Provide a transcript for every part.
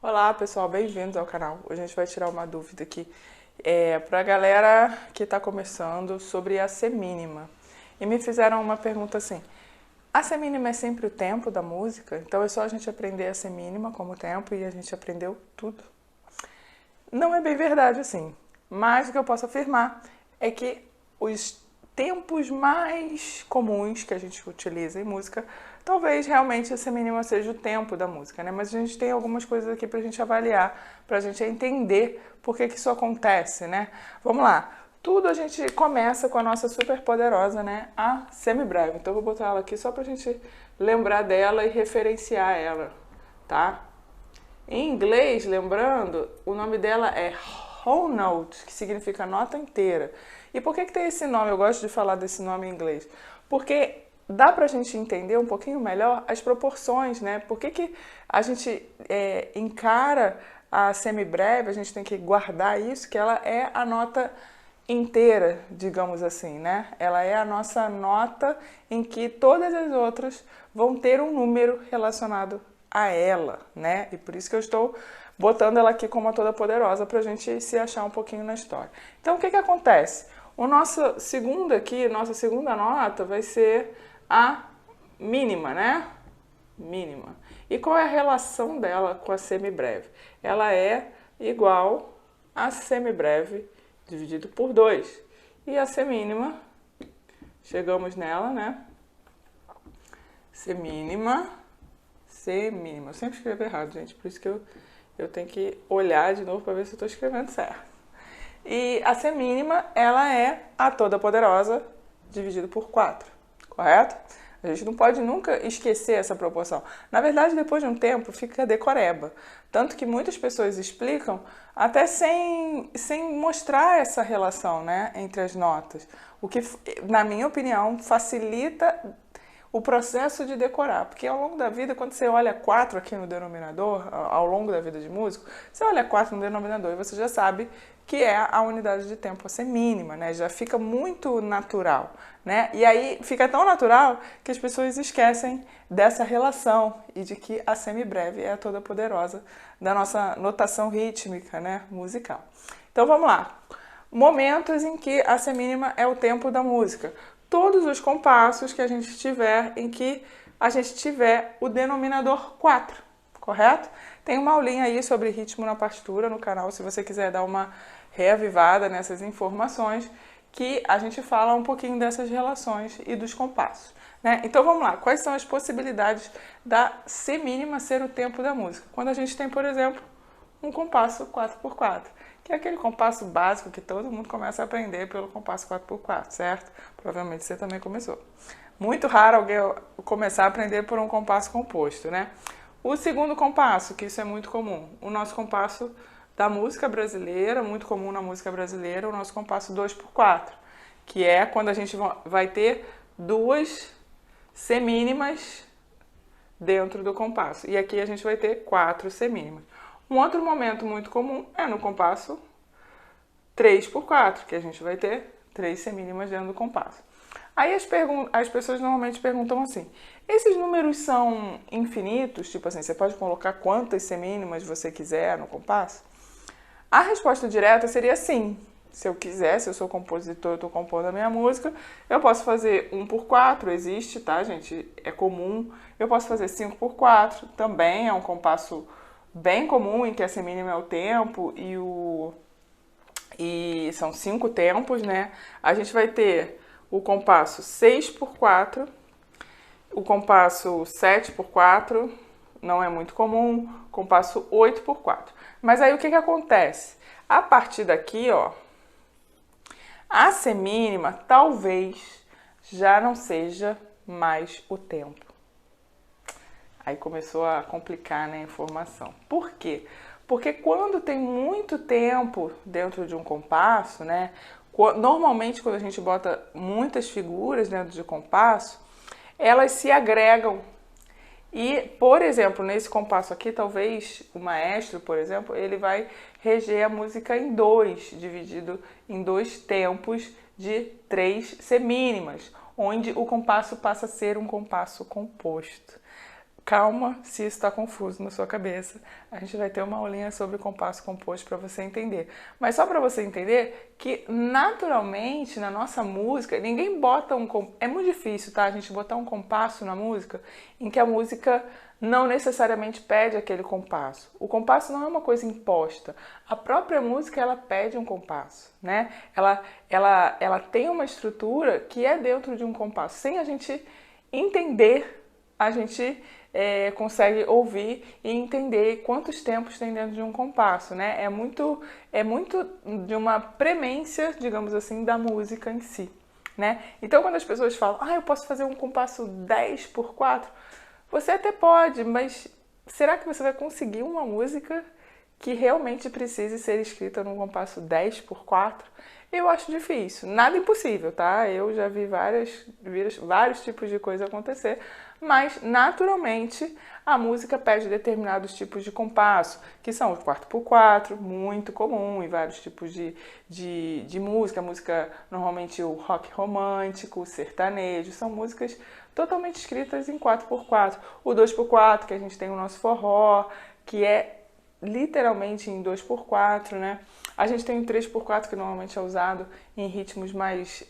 Olá pessoal, bem-vindos ao canal. Hoje a gente vai tirar uma dúvida aqui para a galera que está começando sobre a semínima. E me fizeram uma pergunta assim: a semínima é sempre o tempo da música? Então é só a gente aprender a semínima como tempo e a gente aprendeu tudo? Não é bem verdade assim, mas o que eu posso afirmar é que os tempos mais comuns que a gente utiliza em música, talvez realmente a semínima seja o tempo da música, né? Mas a gente tem algumas coisas aqui pra gente avaliar, pra gente entender por que isso acontece, né? Vamos lá. Tudo a gente começa com a nossa super poderosa, né? A semibreve. Então eu vou botar ela aqui só pra gente lembrar dela e referenciar ela, tá? Em inglês, lembrando, o nome dela é whole note, que significa nota inteira. E por que tem esse nome? Eu gosto de falar desse nome em inglês. Porque dá pra gente entender um pouquinho melhor as proporções, né? Por que a gente encara a semibreve, a gente tem que guardar isso, que ela é a nota inteira, digamos assim, né? Ela é a nossa nota em que todas as outras vão ter um número relacionado a ela, né? E por isso que eu estou botando ela aqui como a toda poderosa para a gente se achar um pouquinho na história. Então, o que acontece? O nosso segundo aqui, nossa segunda nota vai ser a mínima, né? Mínima. E qual é a relação dela com a semibreve? Ela é igual a semibreve dividido por 2. E a semínima, chegamos nela, né? Semínima. Eu sempre escrevo errado, gente, por isso que eu tenho que olhar de novo para ver se eu estou escrevendo certo. E a semínima, ela é a toda poderosa dividido por 4, correto? A gente não pode nunca esquecer essa proporção. Na verdade, depois de um tempo, fica decoreba. Tanto que muitas pessoas explicam até sem mostrar essa relação, né, entre as notas. O que, na minha opinião, facilita o processo de decorar, porque ao longo da vida, quando você olha 4 aqui no denominador, ao longo da vida de músico, você olha 4 no denominador e você já sabe que é a unidade de tempo a ser mínima, né? Já fica muito natural, né? E aí fica tão natural que as pessoas esquecem dessa relação e de que a semibreve é a toda poderosa da nossa notação rítmica, né, musical. Então vamos lá. Momentos em que a semínima é o tempo da música. Todos os compassos que a gente tiver em que a gente tiver o denominador 4, correto? Tem uma aulinha aí sobre ritmo na partitura no canal, se você quiser dar uma reavivada nessas informações, que a gente fala um pouquinho dessas relações e dos compassos, né? Então vamos lá, quais são as possibilidades da semínima ser o tempo da música? Quando a gente tem, por exemplo, um compasso 4x4, que é aquele compasso básico que todo mundo começa a aprender pelo compasso 4x4, certo? Provavelmente você também começou. Muito raro alguém começar a aprender por um compasso composto, né? O segundo compasso, que isso é muito comum, o nosso compasso da música brasileira, muito comum na música brasileira, o nosso compasso 2x4, que é quando a gente vai ter duas semínimas dentro do compasso. E aqui a gente vai ter 4 semínimas. Um outro momento muito comum é no compasso 3x4, que a gente vai ter 3 semínimas dentro do compasso. Aí as pessoas normalmente perguntam assim: esses números são infinitos? Tipo assim, você pode colocar quantas semínimas você quiser no compasso? A resposta direta seria sim. Se eu quiser, se eu sou compositor, eu estou compondo a minha música, eu posso fazer 1x4, existe, tá, gente? É comum. Eu posso fazer 5x4, também é um compasso bem comum, em que a semínima é o tempo e são 5 tempos, né? A gente vai ter o compasso 6x4, o compasso 7x4, não é muito comum, compasso 8x4. Mas aí o que acontece? A partir daqui, ó, a semínima talvez já não seja mais o tempo. Aí começou a complicar, né, a informação. Por quê? Porque quando tem muito tempo dentro de um compasso, né, normalmente quando a gente bota muitas figuras dentro de compasso, elas se agregam. E, por exemplo, nesse compasso aqui, talvez o maestro, por exemplo, ele vai reger a música em 2, dividido em 2 tempos de 3 semínimas, onde o compasso passa a ser um compasso composto. calma se isso está confuso na sua cabeça. A gente vai ter uma aulinha sobre compasso composto para você entender. Mas só para você entender que, naturalmente, na nossa música, ninguém bota um... É muito difícil, tá? A gente botar um compasso na música em que a música não necessariamente pede aquele compasso. O compasso não é uma coisa imposta. A própria música, ela pede um compasso, né? Ela tem uma estrutura que é dentro de um compasso. Sem a gente entender, a gente consegue ouvir e entender quantos tempos tem dentro de um compasso, né? É muito de uma premência, digamos assim, da música em si, né? Então, quando as pessoas falam, eu posso fazer um compasso 10/4, você até pode, mas será que você vai conseguir uma música que realmente precise ser escrita num compasso 10/4? Eu acho difícil. Nada impossível, tá? Eu já vi vários tipos de coisa acontecer, mas naturalmente a música pede determinados tipos de compasso, que são o 4/4, muito comum em vários tipos de música. Música, normalmente o rock romântico, o sertanejo, são músicas totalmente escritas em 4/4. O 2/4, que a gente tem o nosso forró, que é literalmente em 2/4, né? A gente tem o 3/4, que normalmente é usado em ritmos mais...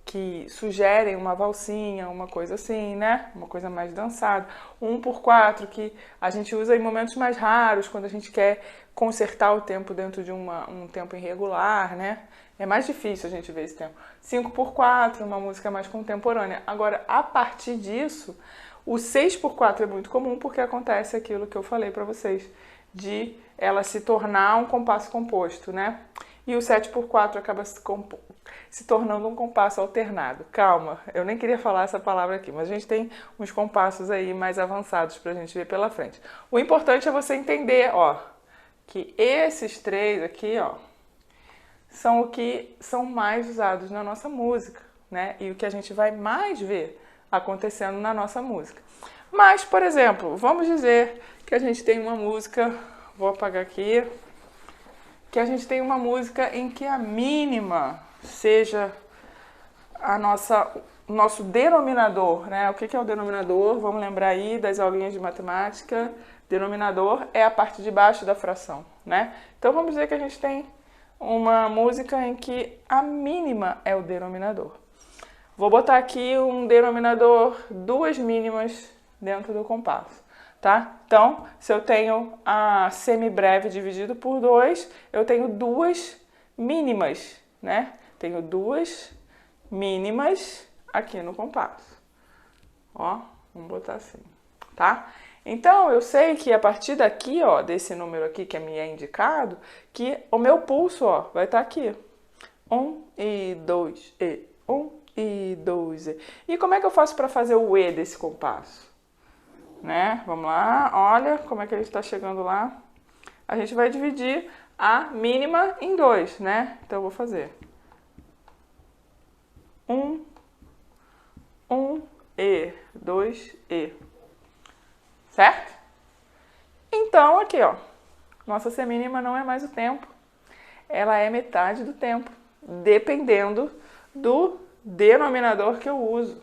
que sugerem uma valsinha, uma coisa assim, né? Uma coisa mais dançada. O 1/4, que a gente usa em momentos mais raros, quando a gente quer consertar o tempo dentro de um tempo irregular, né? É mais difícil a gente ver esse tempo. 5/4, uma música mais contemporânea. Agora, a partir disso, o 6/4 é muito comum porque acontece aquilo que eu falei para vocês, de ela se tornar um compasso composto, né? E o 7/4 acaba se tornando um compasso alternado. Calma, eu nem queria falar essa palavra aqui, mas a gente tem uns compassos aí mais avançados pra gente ver pela frente. O importante é você entender, que esses três aqui, são o que são mais usados na nossa música, né? E o que a gente vai mais ver acontecendo na nossa música. Mas, por exemplo, vamos dizer que a gente tem uma música, vou apagar aqui, que a gente tem uma música em que a mínima seja nosso denominador, né? O que é o denominador? Vamos lembrar aí das aulinhas de matemática. Denominador é a parte de baixo da fração, né? Então vamos dizer que a gente tem uma música em que a mínima é o denominador. Vou botar aqui um denominador, duas mínimas dentro do compasso, tá? Então, se eu tenho a semibreve dividido por 2, eu tenho duas mínimas, né? Tenho duas mínimas aqui no compasso. Vamos botar assim, tá? Então, eu sei que a partir daqui, desse número aqui que me é indicado, que o meu pulso, vai estar aqui. 1 e 2 e 1 e 2 e. E como é que eu faço para fazer o E desse compasso? Né? Vamos lá, olha como é que ele está chegando lá. A gente vai dividir a mínima em 2, né? Então, eu vou fazer 1 e 2 e. Certo? Então, aqui, nossa semínima não é mais o tempo. Ela é metade do tempo, dependendo do denominador que eu uso,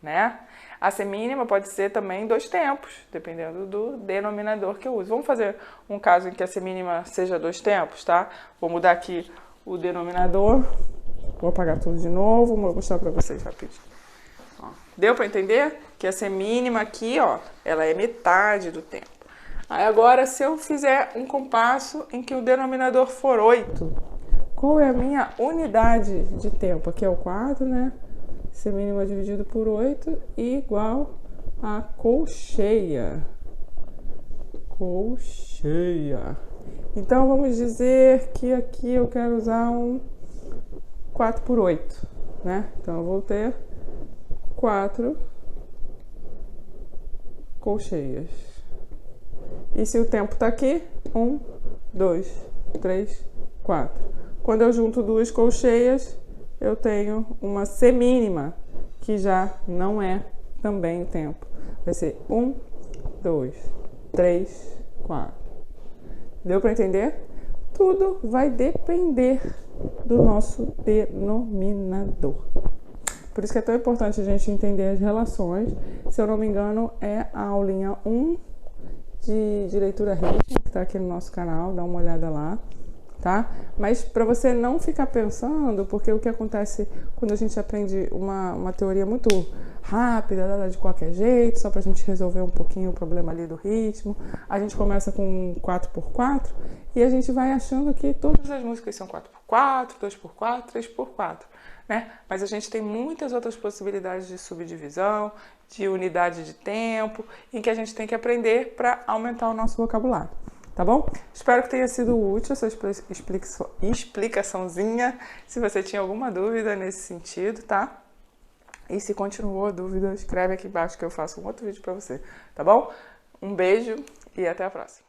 né? A semínima pode ser também 2 tempos, dependendo do denominador que eu uso. Vamos fazer um caso em que a semínima seja 2 tempos, tá? Vou mudar aqui o denominador. Vou apagar tudo de novo, vou mostrar para vocês rapidinho. Deu para entender? Que a semínima aqui, ela é metade do tempo. Aí agora, se eu fizer um compasso em que o denominador for 8, qual é a minha unidade de tempo? Aqui é o 4, né? Semínima dividido por 8 igual a colcheia. Colcheia. Então, vamos dizer que aqui eu quero usar um 4/8, né? Então, eu vou ter 4 colcheias. E se o tempo tá aqui, 1, 2, 3, 4. Quando eu junto duas colcheias, eu tenho uma semínima, que já não é também o tempo. Vai ser 1, 2, 3, 4. Deu para entender? Tudo vai depender do nosso denominador. Por isso que é tão importante a gente entender as relações. Se eu não me engano, é a aulinha 1 de leitura rítmica, que está aqui no nosso canal, dá uma olhada lá, tá? Mas para você não ficar pensando, porque o que acontece quando a gente aprende uma teoria muito rápida, de qualquer jeito, só para a gente resolver um pouquinho o problema ali do ritmo, a gente começa com 4x4 e a gente vai achando que todas as músicas são 4x4, 2x4, 3x4, né? Mas a gente tem muitas outras possibilidades de subdivisão, de unidade de tempo, em que a gente tem que aprender para aumentar o nosso vocabulário. Tá bom? Espero que tenha sido útil essa explicaçãozinha. Se você tinha alguma dúvida nesse sentido, tá? E se continuou a dúvida, escreve aqui embaixo que eu faço um outro vídeo pra você, tá bom? Um beijo e até a próxima.